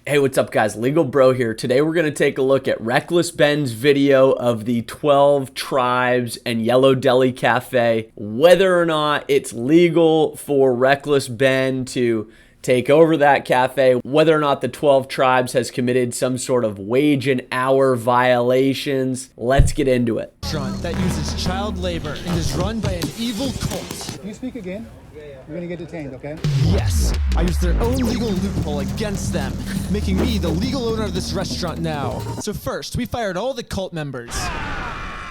Hey, what's up guys? LegalBro here. Today we're going to take a look at RecklessBen's video of the 12 tribes and Yellow Deli Cafe, whether or not it's legal for RecklessBen to take over that cafe, whether or not the 12 tribes has committed some sort of wage and hour violations. Let's get into it. That uses child labor and is run by an evil cult. If you speak again, you're gonna get detained, okay? Yes, I use their own legal loophole against them, making me the legal owner of this restaurant now. So first, we fired all the cult members.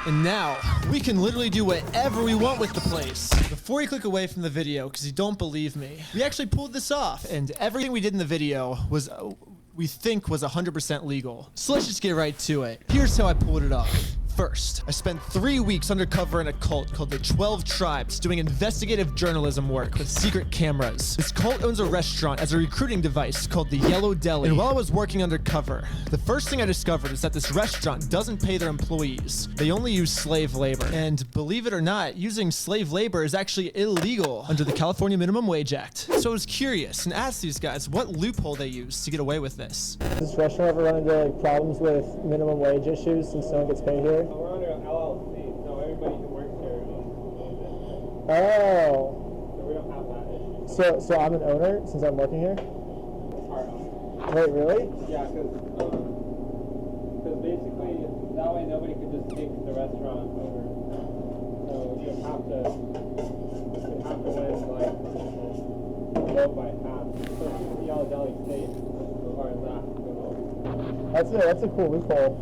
And now, we can literally do whatever we want with the place. Before you click away from the video, because you don't believe me, we actually pulled this off, and everything we did in the video was, we think was 100% legal. So let's just get right to it. Here's how I pulled it off. First, I spent 3 weeks undercover in a cult called the 12 Tribes doing investigative journalism work with secret cameras. This cult owns a restaurant as a recruiting device called the Yellow Deli. And while I was working undercover, the first thing I discovered is that this restaurant doesn't pay their employees. They only use slave labor. And believe it or not, using slave labor is actually illegal under the California Minimum Wage Act. So I was curious and asked these guys what loophole they use to get away with this. Does this restaurant ever run into like problems with minimum wage issues since no one gets paid here? We're under an LLC, so everybody who works here owns it. Oh. So we don't have that issue. So I'm an owner since I'm working here? Our owner. Wait, really? Yeah, because basically that way nobody could just take the restaurant over. So you have to win like go by half. So the Yellow Deli state as far as that goes. That's a cool loophole.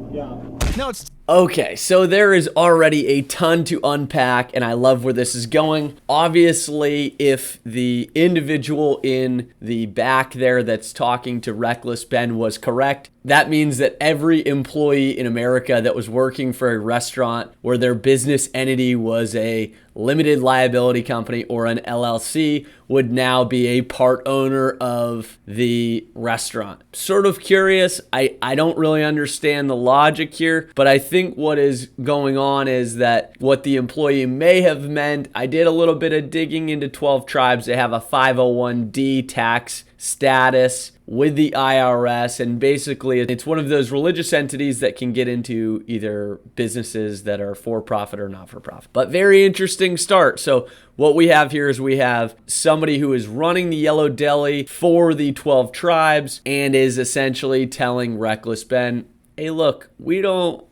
Yeah. Now it's Okay, so there is already a ton to unpack, and I love where this is going. Obviously, if the individual in the back there that's talking to RecklessBen was correct, that means that every employee in America that was working for a restaurant where their business entity was a limited liability company or an LLC would now be a part owner of the restaurant. Sort of curious. I don't really understand the logic here, but I think what is going on is that what the employee may have meant, I did a little bit of digging into 12 tribes. They have a 501(d) tax status with the IRS, and basically it's one of those religious entities that can get into either businesses that are for profit or not for profit. But very interesting start. So what we have here is we have somebody who is running the Yellow Deli for the 12 tribes and is essentially telling RecklessBen, hey look, we don't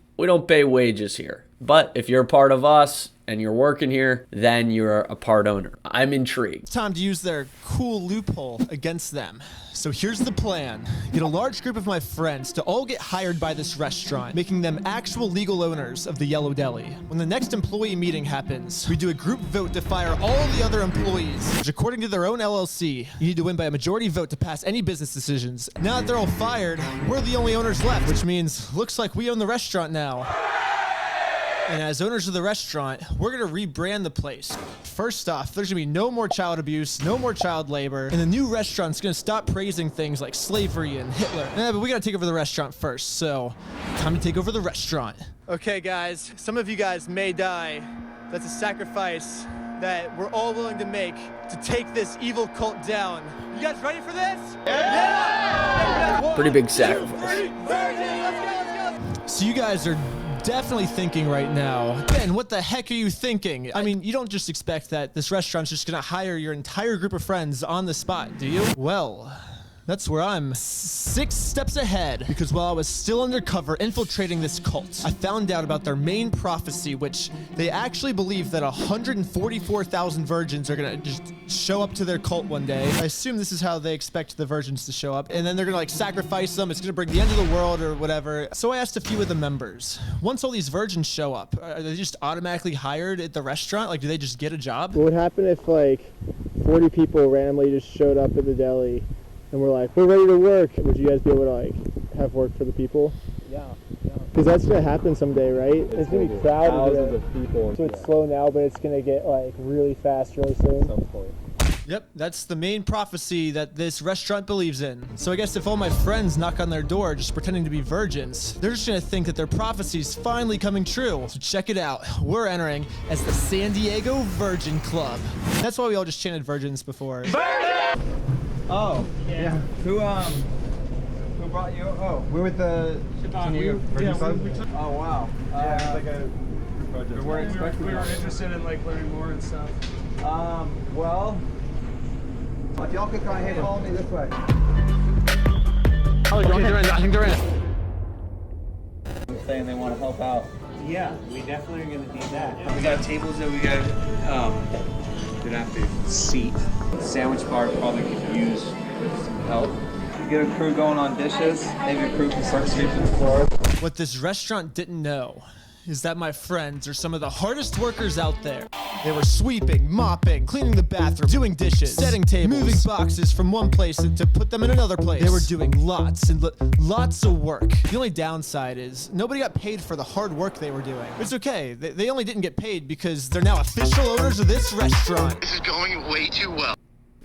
pay wages here, but if you're a part of us and you're working here, then you're a part owner. I'm intrigued. It's time to use their cool loophole against them. So here's the plan. Get a large group of my friends to all get hired by this restaurant, making them actual legal owners of the Yellow Deli. When the next employee meeting happens, we do a group vote to fire all the other employees, which according to their own LLC, you need to win by a majority vote to pass any business decisions. Now that they're all fired, we're the only owners left, which means looks like we own the restaurant now. And as owners of the restaurant, we're going to rebrand the place. First off, there's going to be no more child abuse, no more child labor, and the new restaurant's going to stop praising things like slavery and Hitler. But we got to take over the restaurant first, so time to take over the restaurant. Okay, guys, some of you guys may die. That's a sacrifice that we're all willing to make to take this evil cult down. You guys ready for this? Yeah! Pretty big sacrifice. So you guys are definitely thinking right now, Ben, what the heck are you thinking? I mean, you don't just expect that this restaurant's just gonna hire your entire group of friends on the spot, do you? Well, that's where I'm 6 steps ahead, because while I was still undercover infiltrating this cult, I found out about their main prophecy, which they actually believe that 144,000 virgins are gonna just show up to their cult one day. I assume this is how they expect the virgins to show up, and then they're gonna like sacrifice them. It's gonna bring the end of the world or whatever. So I asked a few of the members, once all these virgins show up, are they just automatically hired at the restaurant? Like, do they just get a job? What would happen if like 40 people randomly just showed up at the deli and we're like, we're ready to work? Would you guys be able to like have work for the people? Yeah. Because that's gonna happen someday, right? It's gonna be crowded. Thousands of people. So it's slow now, but it's gonna get like really fast really soon. At some point. Yep, that's the main prophecy that this restaurant believes in. So I guess if all my friends knock on their door just pretending to be virgins, they're just gonna think that their prophecy's finally coming true. So check it out. We're entering as the San Diego Virgin Club. That's why we all just chanted virgins before. Oh, yeah. Who Who brought you? Oh, we're with the. Oh wow. Yeah, it's like a project. We were interested in like learning more and stuff. Well, if y'all could kind of follow me this way. Oh, I think they're in. Saying they want to help out. Yeah, we definitely are gonna need that. We got tables that we got. Gonna have to seat. Sandwich bar probably could use some help. Get a crew going on dishes. Maybe a crew can start sweeping the floor. What this restaurant didn't know is that my friends are some of the hardest workers out there. They were sweeping, mopping, cleaning the bathroom, doing dishes, setting tables, moving boxes from one place to put them in another place. They were doing lots and lots of work. The only downside is nobody got paid for the hard work they were doing. It's okay. They only didn't get paid because they're now official owners of this restaurant. This is going way too well.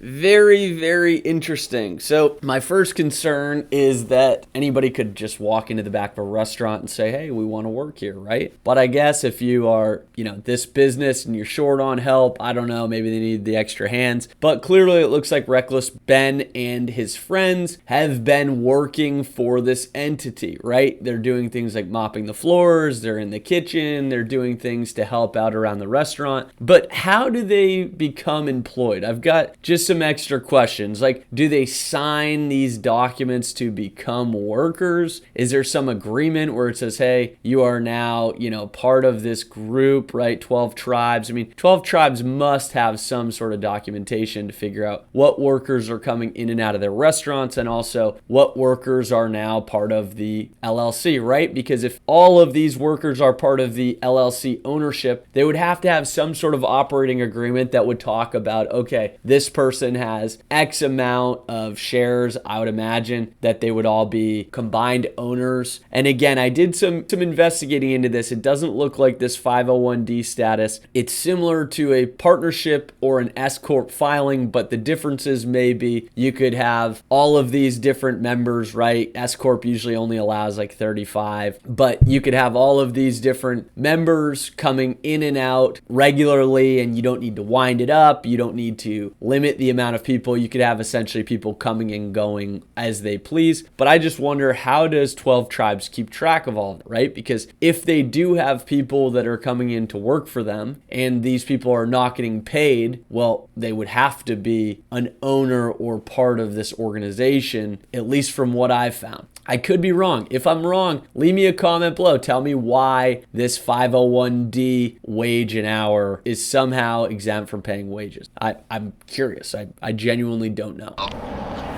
Very, very interesting. So my first concern is that anybody could just walk into the back of a restaurant and say, hey, we want to work here, right? But I guess if you are, this business and you're short on help, I don't know, maybe they need the extra hands. But clearly it looks like RecklessBen and his friends have been working for this entity, right? They're doing things like mopping the floors, they're in the kitchen, they're doing things to help out around the restaurant. But how do they become employed? I've got just some extra questions. Like, do they sign these documents to become workers? Is there some agreement where it says, hey, you are now, part of this group, right? 12 tribes. I mean, 12 tribes must have some sort of documentation to figure out what workers are coming in and out of their restaurants and also what workers are now part of the LLC, right? Because if all of these workers are part of the LLC ownership, they would have to have some sort of operating agreement that would talk about, okay, this person has X amount of shares. I would imagine that they would all be combined owners. And again, I did some investigating into this. It doesn't look like this 501d status. It's similar to a partnership or an S corp filing, but the differences may be you could have all of these different members, right? S corp usually only allows like 35, but you could have all of these different members coming in and out regularly, and you don't need to wind it up. You don't need to limit the amount of people. You could have essentially people coming and going as they please. But I just wonder, how does 12 tribes keep track of all of it, right? Because if they do have people that are coming in to work for them and these people are not getting paid, well, they would have to be an owner or part of this organization, at least from what I've found. I could be wrong. If I'm wrong, leave me a comment below. Tell me why this 501d wage an hour is somehow exempt from paying wages. I'm curious. I genuinely don't know.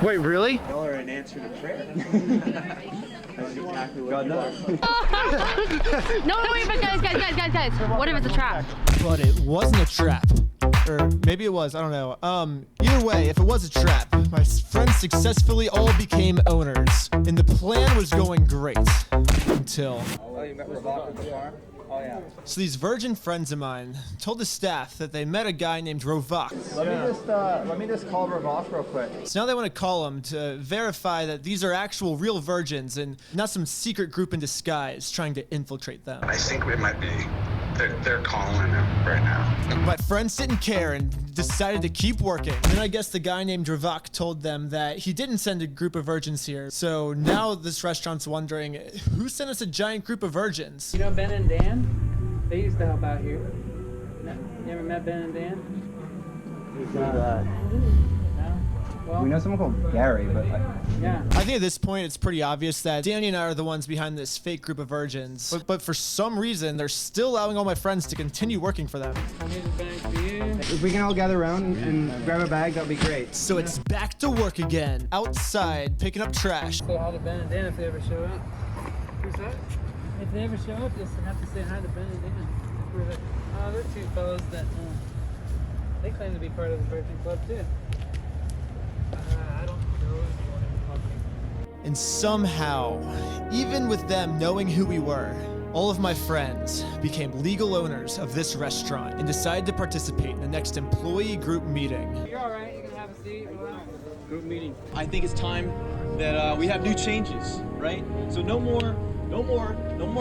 Wait, really? Y'all are an answer to prayer. That's exactly what God knows. No, wait, but guys. What if it's a trap? But it wasn't a trap. Or maybe it was, I don't know. Either way, if it was a trap, my friends successfully all became owners. And the plan was going great. Until... Oh, you met Ravak at the farm? Oh, yeah. So these virgin friends of mine told the staff that they met a guy named Ravak. Let me just call Ravak real quick. So now they want to call him to verify that these are actual real virgins and not some secret group in disguise trying to infiltrate them. I think it might be. They're calling him right now. My friends didn't care and decided to keep working. And then I guess the guy named Ravak told them that he didn't send a group of virgins here. So now this restaurant's wondering, who sent us a giant group of virgins? You know Ben and Dan? They used to help out here. You ever met Ben and Dan? Who's that? No? Well, We know someone called Gary, but yeah. I think at this point it's pretty obvious that Danny and I are the ones behind this fake group of virgins. But for some reason, they're still allowing all my friends to continue working for them. Here's a bag for you. if we can all gather around and grab a bag, that'd be great. So it's back to work again, outside, picking up trash. Say hi to Ben and Dan if they ever show up. Who's that? If they ever show up, just have to say hi to Ben and Dan. They're two fellows that they claim to be part of the Virgin Club too. I don't know anyone in the public. And somehow, even with them knowing who we were, all of my friends became legal owners of this restaurant and decided to participate in the next employee group meeting. You're alright, you can have a seat. Group meeting. I think it's time that we have new changes, right? So no more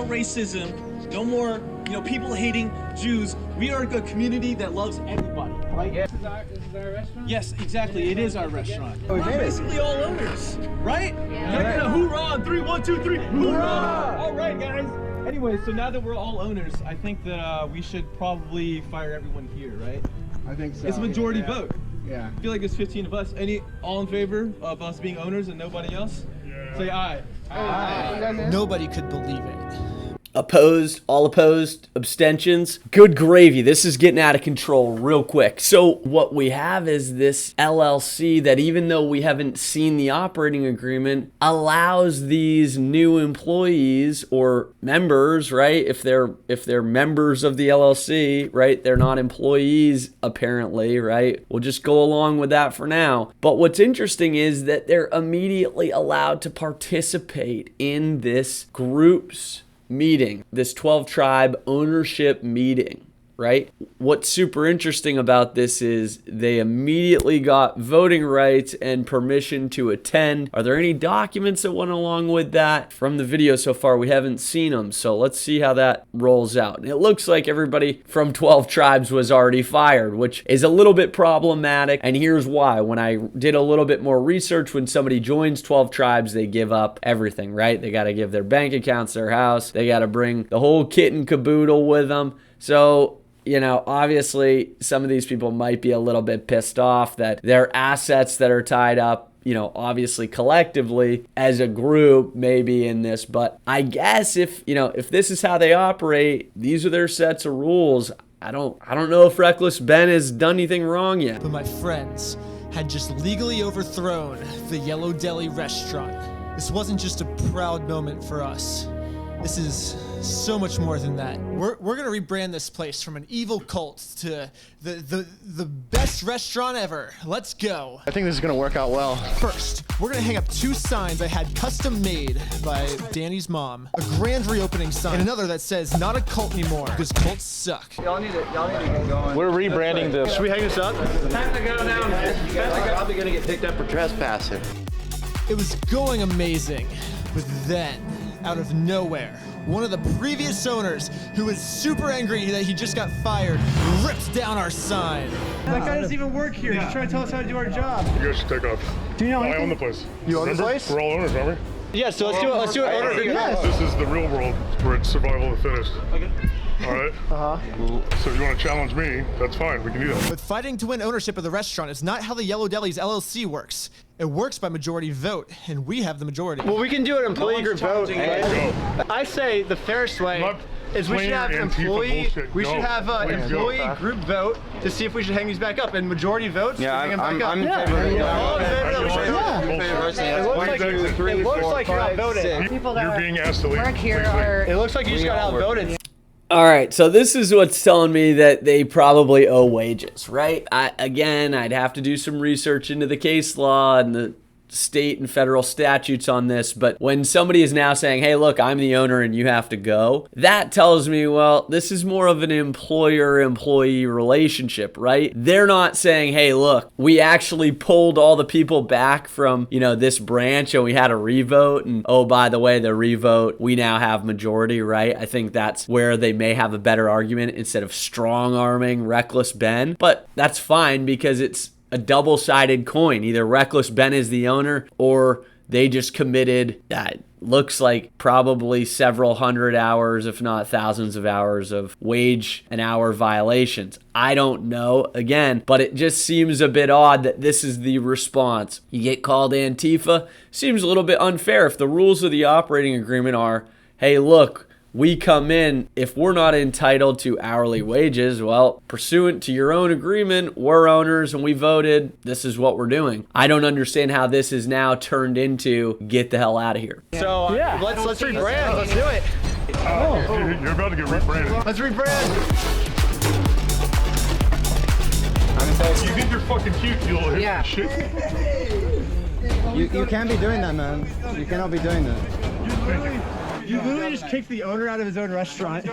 racism, no more, people hating Jews. We are a community that loves everybody, right? This is our restaurant? Yes, exactly. It is our restaurant. Oh, We're basically all owners, right? Yeah. Who runs on 3, 1, 2, 3. Hoorah! All right, guys. Anyway, so now that we're all owners, I think that we should probably fire everyone here, right? I think so. It's a majority vote. Yeah. I feel like there's 15 of us. All in favor of us being owners and nobody else? Yeah. Say aye. Aye. Nobody could believe it. Opposed, all opposed, abstentions. Good gravy. This is getting out of control real quick. So what we have is this LLC that, even though we haven't seen the operating agreement, allows these new employees or members, right? If they're members of the LLC, right? They're not employees apparently, right? We'll just go along with that for now. But what's interesting is that they're immediately allowed to participate in this group's meeting, this 12 tribe ownership meeting, right? What's super interesting about this is they immediately got voting rights and permission to attend. Are there any documents that went along with that? From the video so far, we haven't seen them. So let's see how that rolls out. And it looks like everybody from 12 tribes was already fired, which is a little bit problematic. And here's why. When I did a little bit more research, when somebody joins 12 tribes, they give up everything, right? They got to give their bank accounts, their house. They got to bring the whole kit and caboodle with them. So, you know, obviously some of these people might be a little bit pissed off that their assets that are tied up, you know, obviously collectively as a group maybe in this. But I guess if this is how they operate, these are their sets of rules. I don't know if RecklessBen has done anything wrong yet. But my friends had just legally overthrown the Yellow Deli restaurant. This wasn't just a proud moment for us. This is so much more than that. We're gonna rebrand this place from an evil cult to the best restaurant ever. Let's go. I think this is gonna work out well. First, we're gonna hang up 2 signs I had custom made by Danny's mom. A grand reopening sign and another that says not a cult anymore because cults suck. Y'all need to get going. We're rebranding this. Should we hang this up? Time to go down. I'm probably gonna get picked up for trespassing. It was going amazing, but then, out of nowhere, one of the previous owners, who was super angry that he just got fired, ripped down our sign. That guy doesn't even work here. He's trying to tell us how to do our job. You guys should take off. Do you know anything? I own the place. You own the place? We're all owners, aren't we? Yeah, so let's do it owner agreement. This is the real world where it's survival of the fittest. Okay. All right? So if you want to challenge me, that's fine. We can do that. But fighting to win ownership of the restaurant is not how the Yellow Deli's LLC works. It works by majority vote, and we have the majority. Well, we can do an employee group vote. I say the fairest way is we should have employee group vote to see if we should hang these back up. And majority votes, I'm in favor of it. It looks like you're outvoted. People that You're being asked to leave. work here are... It looks like you just got outvoted. All right, so this is what's telling me that they probably owe wages, right? I'd have to do some research into the case law and the state and federal statutes on this, but when somebody is now saying, hey, look, I'm the owner and you have to go, that tells me, well, this is more of an employer-employee relationship, right? They're not saying, hey, look, we actually pulled all the people back from, this branch and we had a revote, and oh, by the way, the revote, we now have majority, right? I think that's where they may have a better argument instead of strong-arming RecklessBen, but that's fine because it's a double-sided coin. Either RecklessBen is the owner or they just committed that looks like probably several hundred hours, if not thousands of hours of wage and hour violations. I don't know, again, but it just seems a bit odd that this is the response. You get called Antifa, seems a little bit unfair if the rules of the operating agreement are, hey, look, we come in, if we're not entitled to hourly wages, well, pursuant to your own agreement, we're owners and we voted, this is what we're doing. I don't understand how this is now turned into get the hell out of here. So let's rebrand, let's do it. Oh, you're about to get rebranded. Let's rebrand. You get your fucking cute, you little hip shit. You can't be doing that, man. You cannot be doing that. You literally just kicked the owner out of his own restaurant.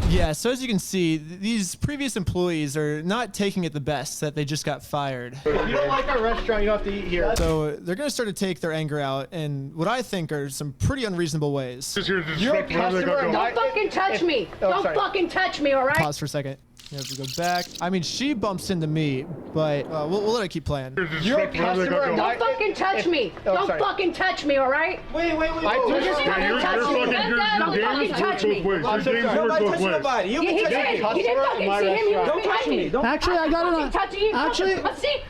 Yeah, so as you can see, these previous employees are not taking it the best that they just got fired. If you don't like our restaurant, you don't have to eat here. So they're going to start to take their anger out in what I think are some pretty unreasonable ways. You're a customer. Don't fucking touch me. Don't fucking touch me, all right? Pause for a second. Yeah, if we go back. I mean, she bumps into me, but we'll let her keep playing. You're a customer. Don't fucking touch me. Don't fucking touch me, all right? Wait. You just fucking touch me. Don't fucking touch me. I'm so sorry. Nobody touch nobody. You can touch me. You didn't fucking see him. You Don't touch me. Actually, I got it on.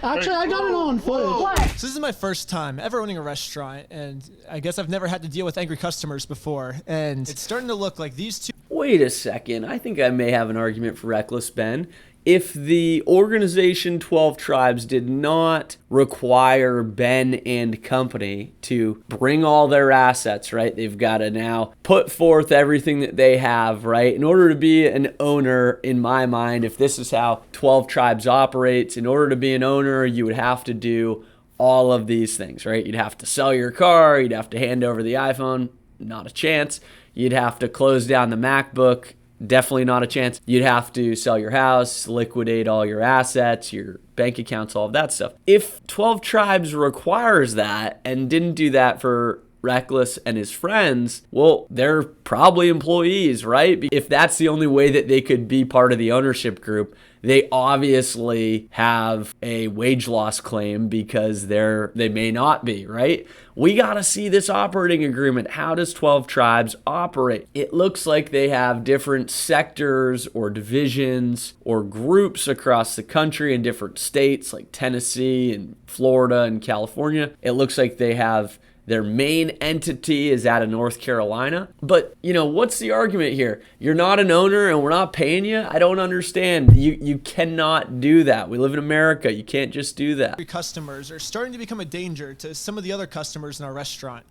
Actually, I got it on footage. What? So this is my first time ever owning a restaurant, and I guess I've never had to deal with angry customers before, and it's starting to look like these two. Wait a second. I think I may have an argument for RecklessBen. If the organization 12 Tribes did not require Ben and company to bring all their assets, right? They've got to now put forth everything that they have, right? In order to be an owner, in my mind, if this is how 12 Tribes operates, in order to be an owner, you would have to do all of these things, right? You'd have to sell your car, you'd have to hand over the iPhone, not a chance. You'd have to close down the MacBook, definitely not a chance. You'd have to sell your house, liquidate all your assets, your bank accounts, all of that stuff. If 12 Tribes requires that and didn't do that for Reckless and his friends, well, they're probably employees, right? If that's the only way that they could be part of the ownership group, they obviously have a wage loss claim because they may not be, right? We got to see this operating agreement. How does 12 Tribes operate? It looks like they have different sectors or divisions or groups across the country in different states like Tennessee and Florida and California. It looks like they have their main entity is out of North Carolina. But, what's the argument here? You're not an owner and we're not paying you? I don't understand. You cannot do that. We live in America. You can't just do that. Customers are starting to become a danger to some of the other customers in our restaurant.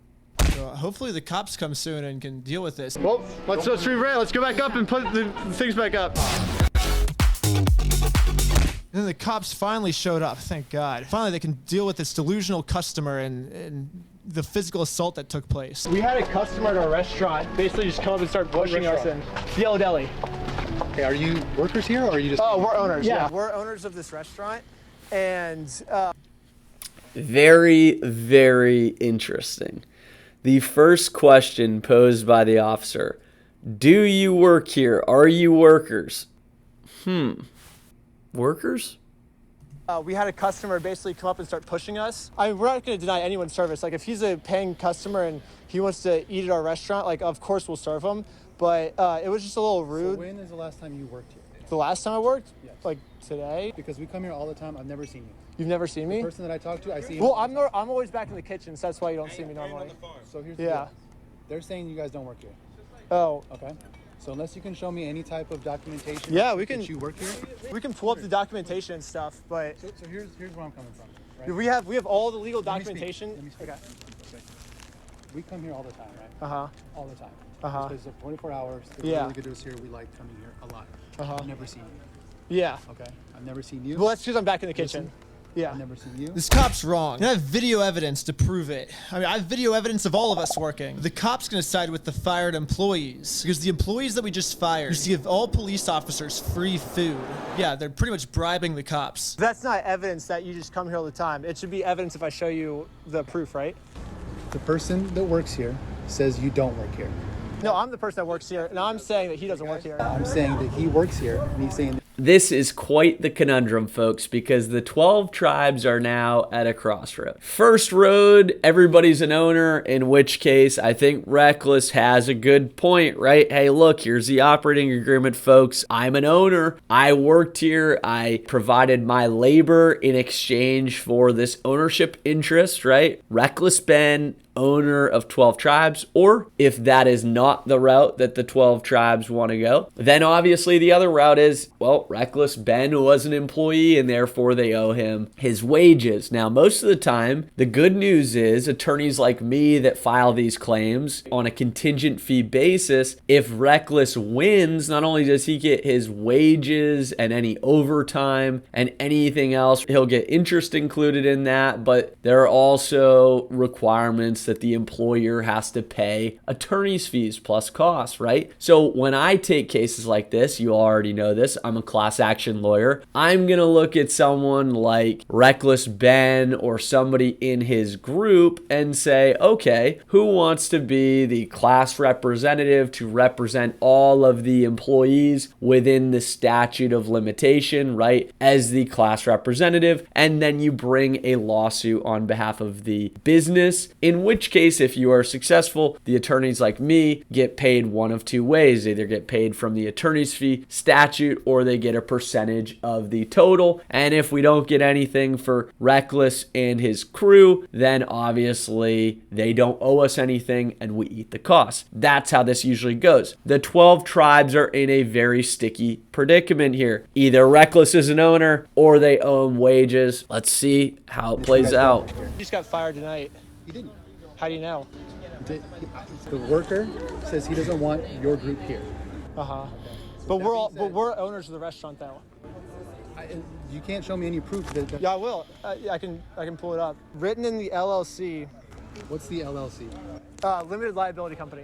So hopefully the cops come soon and can deal with this. Well, let's re-rant. Let's go back up and put the things back up. And then the cops finally showed up, thank God. Finally, they can deal with this delusional customer and the physical assault that took place. We had a customer at our restaurant basically just come up and start pushing us in. Yellow Deli. Okay, are you workers here or are you just... Oh, we're owners, yeah. We're owners of this restaurant, and... Very, very interesting. The first question posed by the officer, do you work here? Are you workers? Workers? We had a customer basically come up and start pushing us. I mean, we're not going to deny anyone service. Like, if he's a paying customer and he wants to eat at our restaurant, like, of course we'll serve him. But it was just a little rude. So when is the last time you worked here? The last time I worked? Yes. Like, today? Because we come here all the time. I've never seen you. You've never seen me? The person that I talk to, I see him. Well, I'm always back in the kitchen, so that's why you don't see me normally. So here's the deal. They're saying you guys don't work here. Oh. Okay. So unless you can show me any type of documentation that you work here, we can pull up the documentation and stuff, but so here's where I'm coming from. Right? We have all the legal documentation. Let me speak. Okay. We come here all the time, right? All the time. This place is 24 hours. There's really good to us here. We like coming here a lot. I've never seen you. Yeah. Okay. I've never seen you. Well, that's because I'm back in the kitchen. Yeah. I've never seen you. This cop's wrong. And I have video evidence to prove it. I mean, I have video evidence of all of us working. The cop's gonna side with the fired employees because the employees that we just fired used to give all police officers free food. Yeah, they're pretty much bribing the cops. That's not evidence that you just come here all the time. It should be evidence if I show you the proof, right? The person that works here says you don't work here. No, I'm the person that works here, and I'm saying that he doesn't work here. I'm saying that he works here, and he's saying... This is quite the conundrum, folks, because the 12 Tribes are now at a crossroad. First road, everybody's an owner, in which case I think Reckless has a good point, right? Hey, look, here's the operating agreement, folks. I'm an owner. I worked here. I provided my labor in exchange for this ownership interest, right? RecklessBen, owner of 12 Tribes, or if that is not the route that the 12 Tribes want to go, then obviously the other route is, well, RecklessBen was an employee and therefore they owe him his wages. Now, most of the time, the good news is attorneys like me that file these claims on a contingent fee basis, if Reckless wins, not only does he get his wages and any overtime and anything else, he'll get interest included in that, but there are also requirements that the employer has to pay attorney's fees plus costs, right? So when I take cases like this, you already know this, I'm a class action lawyer. I'm going to look at someone like RecklessBen or somebody in his group and say, okay, who wants to be the class representative to represent all of the employees within the statute of limitation, right, as the class representative, and then you bring a lawsuit on behalf of the business, in which case, if you are successful, the attorneys like me get paid one of two ways. They either get paid from the attorney's fee statute or they get a percentage of the total. And if we don't get anything for Reckless and his crew, then obviously they don't owe us anything and we eat the costs. That's how this usually goes. The 12 tribes are in a very sticky predicament here. Either Reckless is an owner or they own wages. Let's see how it plays out. You just got fired tonight. He didn't. How do you know? The worker says he doesn't want your group here. But we're owners of the restaurant though. You can't show me any proof that. Yeah, I will. I can pull it up. Written in the LLC. What's the LLC? Limited liability company.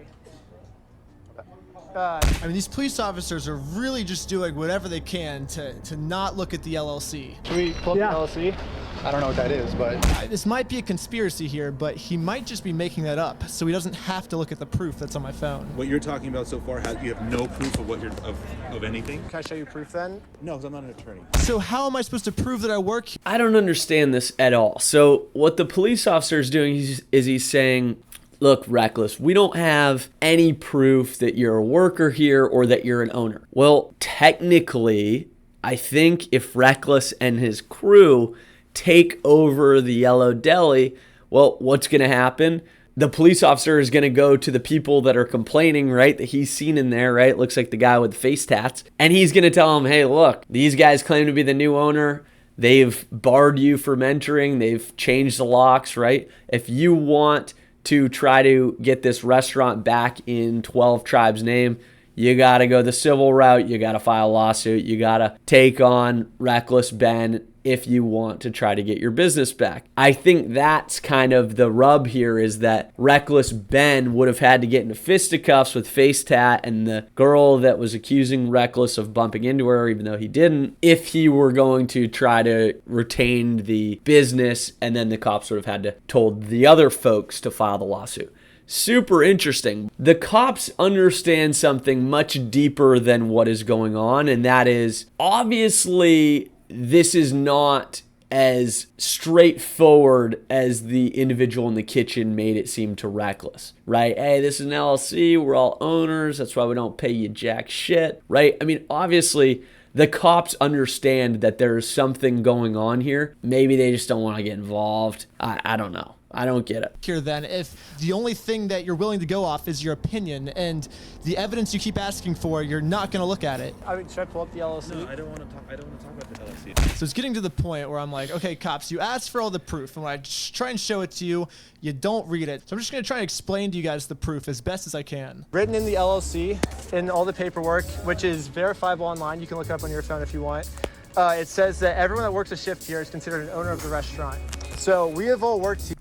I mean, these police officers are really just doing whatever they can to not look at the LLC. Should we pull up the LLC? I don't know what that is, but This might be a conspiracy here, but he might just be making that up, so he doesn't have to look at the proof that's on my phone. What you're talking about so far, you have no proof of what you're of anything? Can I show you proof then? No, because I'm not an attorney. So how am I supposed to prove that I work here? I don't understand this at all. So what the police officer is doing is he's saying, look, Reckless, we don't have any proof that you're a worker here or that you're an owner. Well, technically, I think if Reckless and his crew take over the Yellow Deli, well, what's going to happen? The police officer is going to go to the people that are complaining, right, that he's seen in there, right? Looks like the guy with face tats. And he's going to tell them, hey, look, these guys claim to be the new owner. They've barred you from entering. They've changed the locks, right? If you want to try to get this restaurant back in 12 Tribes' name, you got to go the civil route. You got to file a lawsuit. You got to take on RecklessBen if you want to try to get your business back. I think that's kind of the rub here, is that RecklessBen would have had to get into fisticuffs with Face Tat and the girl that was accusing Reckless of bumping into her, even though he didn't, if he were going to try to retain the business, and then the cops would have had to told the other folks to file the lawsuit. Super interesting. The cops understand something much deeper than what is going on, and that is, obviously, this is not as straightforward as the individual in the kitchen made it seem to Reckless, right? Hey, this is an LLC, we're all owners, that's why we don't pay you jack shit, right? I mean, obviously, the cops understand that there's something going on here. Maybe they just don't want to get involved. I don't know. I don't get it. Here then, if the only thing that you're willing to go off is your opinion and the evidence you keep asking for, you're not going to look at it. I mean, should I pull up the LLC? No, I don't want to talk about the LLC. So it's getting to the point where I'm like, okay, cops, you asked for all the proof, and when I try and show it to you, you don't read it. So I'm just going to try and explain to you guys the proof as best as I can. Written in the LLC, in all the paperwork, which is verifiable online. You can look it up on your phone if you want. It says that everyone that works a shift here is considered an owner of the restaurant. So we have all worked here.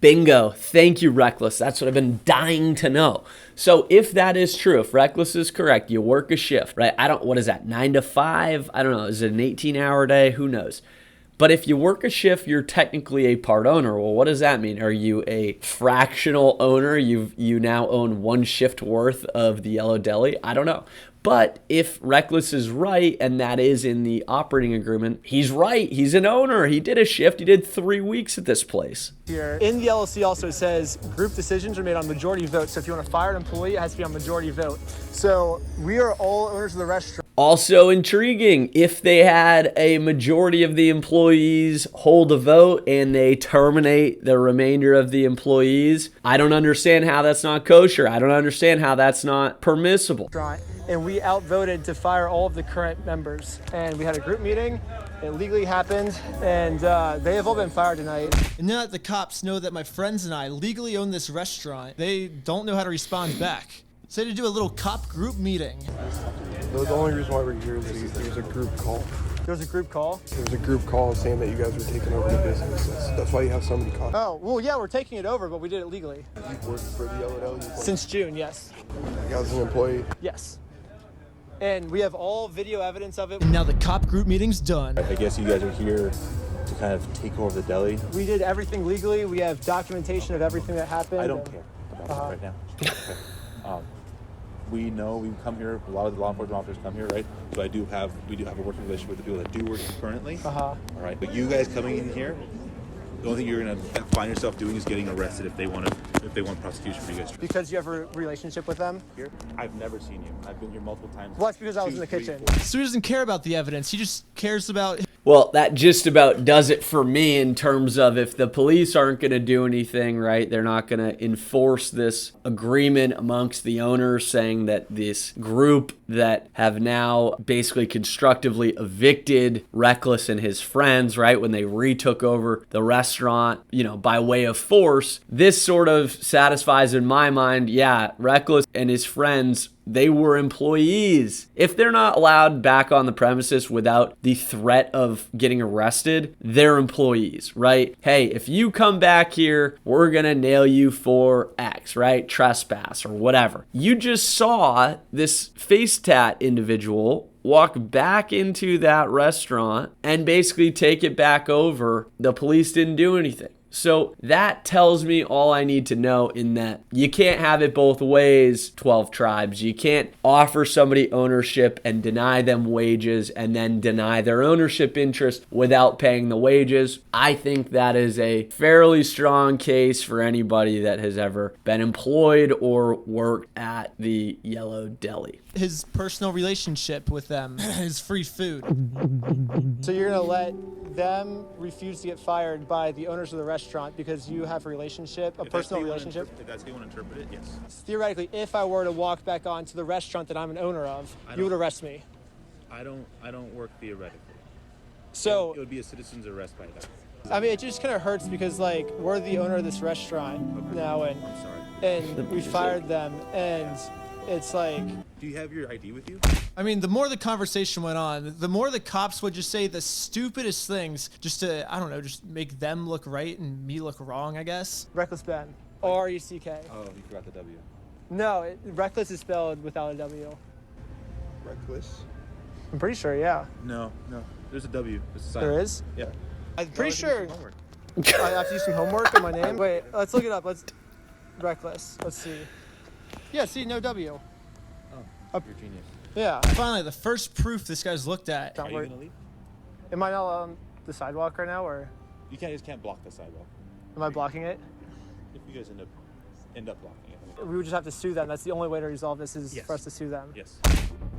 Bingo. Thank you, Reckless. That's what I've been dying to know. So if that is true, if Reckless is correct, you work a shift, right? What is that, 9 to 5? I don't know. Is it an 18-hour day? Who knows? But if you work a shift, you're technically a part owner. Well, what does that mean? Are you a fractional owner? You now own one shift worth of the Yellow Deli? I don't know. But if Reckless is right, and that is in the operating agreement, he's right. He's an owner. He did a shift. He did 3 weeks at this place. Here. In the LLC also says group decisions are made on majority vote. So if you want to fire an employee, it has to be on majority vote. So we are all owners of the restaurant. Also intriguing, if they had a majority of the employees hold a vote and they terminate the remainder of the employees, I don't understand how that's not kosher. I don't understand how that's not permissible. And we outvoted to fire all of the current members. And we had a group meeting. It legally happened, and they have all been fired tonight. And now that the cops know that my friends and I legally own this restaurant, they don't know how to respond back. So they had to do a little cop group meeting. The only reason why we're here is there's a group call. There was a group call? There was a group call saying that you guys were taking over the business. That's why you have so many calls. Oh, well, yeah, we're taking it over, but we did it legally. You've worked for the Yellow Deli? Since June, yes. You guys an employee? Yes. And we have all video evidence of it. And now the cop group meeting's done. I guess you guys are here to kind of take over the deli. We did everything legally. We have documentation of everything that happened. I don't care about that right now. Okay. We know we come here, a lot of the law enforcement officers come here, right? So we do have a working relationship with the people that do work currently. All right. But you guys coming in here, the only thing you're gonna find yourself doing is getting arrested if they want prosecution for you guys. Because you have a relationship with them? Here? I've never seen you. I've been here multiple times. Well, that's because I was in the kitchen. So he doesn't care about the evidence. He just cares about... Well, that just about does it for me in terms of if the police aren't going to do anything, right? They're not going to enforce this agreement amongst the owners saying that this group that have now basically constructively evicted Reckless and his friends, right? When they retook over the restaurant, by way of force, this sort of satisfies in my mind, yeah, Reckless and his friends, they were employees. If they're not allowed back on the premises without the threat of getting arrested, they're employees, right? Hey, if you come back here, we're gonna nail you for X, right? Trespass or whatever. You just saw this face tat individual walk back into that restaurant and basically take it back over. The police didn't do anything. So that tells me all I need to know in that you can't have it both ways, 12 tribes. You can't offer somebody ownership and deny them wages and then deny their ownership interest without paying the wages. I think that is a fairly strong case for anybody that has ever been employed or worked at the Yellow Deli. His personal relationship with them is free food. So you're gonna let them refuse to get fired by the owners of the restaurant because you have a relationship, a personal relationship? If that's how you want to interpret it, yes. Theoretically, if I were to walk back onto the restaurant that I'm an owner of, you would arrest me. I don't work theoretically. So it would be a citizen's arrest by that. I mean, it just kind of hurts because we're the owner of this restaurant now, and I'm sorry. And we fired them, and it's like... Do you have your ID with you? I mean, the more the conversation went on, the more the cops would just say the stupidest things just to, I don't know, just make them look right and me look wrong, I guess. RecklessBen. R-E-C-K. Oh, you forgot the W. No, Reckless is spelled without a W. Reckless? I'm pretty sure, yeah. No. There's a W. There is? Yeah. I'm pretty sure. I have to do some homework on my name. Wait, let's look it up. Reckless. Let's see. Yeah, see, no W. Oh, you're genius. Yeah. Finally, the first proof this guy's looked at. Are you gonna leave? Am I not on the sidewalk right now, or? You just can't block the sidewalk. Am I blocking it? If you guys end up blocking it. We would just have to sue them. That's the only way to resolve this is for us to sue them. Yes.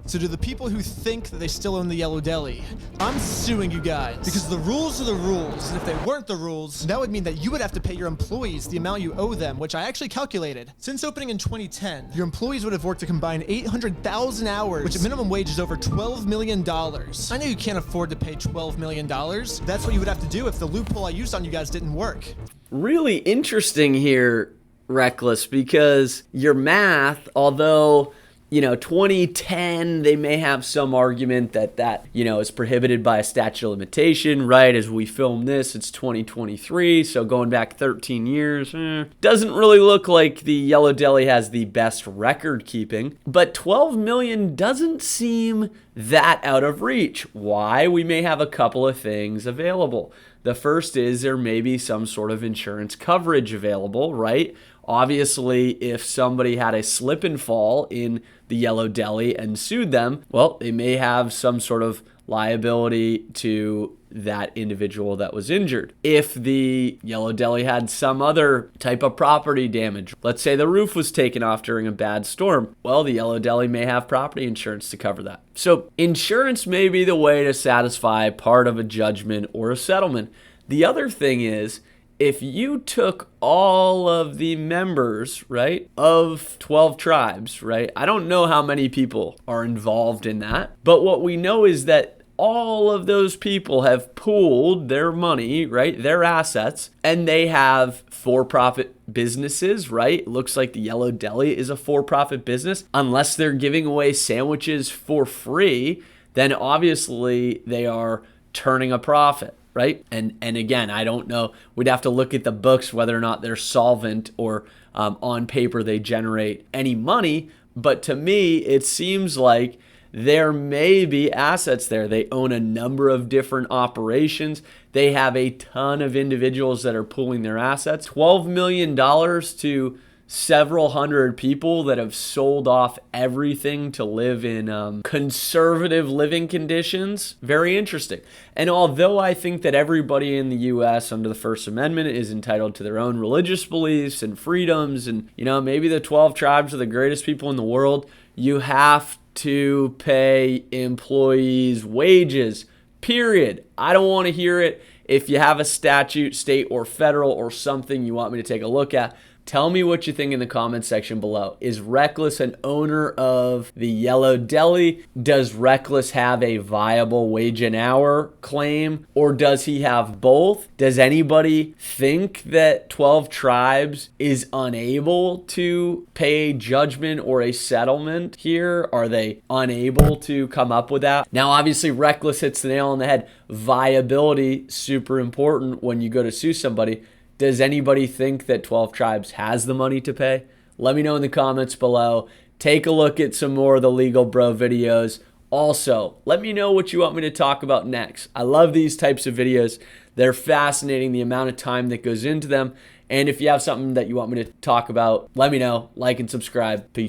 So to the people who think that they still own the Yellow Deli, I'm suing you guys. Because the rules are the rules, and if they weren't the rules, that would mean that you would have to pay your employees the amount you owe them, which I actually calculated. Since opening in 2010, your employees would have worked a combined 800,000 hours, which at minimum wage is over $12 million. I know you can't afford to pay $12 million. That's what you would have to do if the loophole I used on you guys didn't work. Really interesting here, Reckless, because your math, although 2010, they may have some argument that is prohibited by a statute of limitation, right? As we film this, it's 2023, so going back 13 years, doesn't really look like the Yellow Deli has the best record keeping, but 12 million doesn't seem that out of reach. Why? We may have a couple of things available. The first is there may be some sort of insurance coverage available, right? Obviously, if somebody had a slip and fall in the Yellow Deli and sued them, well, they may have some sort of liability to that individual that was injured. If the Yellow Deli had some other type of property damage, let's say the roof was taken off during a bad storm, well, the Yellow Deli may have property insurance to cover that. So insurance may be the way to satisfy part of a judgment or a settlement. The other thing is, if you took all of the members, right, of 12 tribes, right, I don't know how many people are involved in that, but what we know is that all of those people have pooled their money, right, their assets, and they have for-profit businesses, right? It looks like the Yellow Deli is a for-profit business. Unless they're giving away sandwiches for free, then obviously they are turning a profit, right? And again, I don't know. We'd have to look at the books whether or not they're solvent or on paper they generate any money. But to me, it seems like there may be assets there. They own a number of different operations. They have a ton of individuals that are pooling their assets. $12 million to several hundred people that have sold off everything to live in conservative living conditions. Very interesting. And although I think that everybody in the U.S. under the First Amendment is entitled to their own religious beliefs and freedoms, and maybe the 12 tribes are the greatest people in the world, you have to pay employees wages, period. I don't want to hear it. If you have a statute, state or federal or something you want me to take a look at, tell me what you think in the comments section below. Is Reckless an owner of the Yellow Deli? Does Reckless have a viable wage an hour claim? Or does he have both? Does anybody think that 12 Tribes is unable to pay a judgment or a settlement here? Are they unable to come up with that? Now, obviously, Reckless hits the nail on the head. Viability, super important when you go to sue somebody. Does anybody think that 12 Tribes has the money to pay? Let me know in the comments below. Take a look at some more of the LegalBro videos. Also, let me know what you want me to talk about next. I love these types of videos. They're fascinating, the amount of time that goes into them. And if you have something that you want me to talk about, let me know. Like and subscribe. Peace.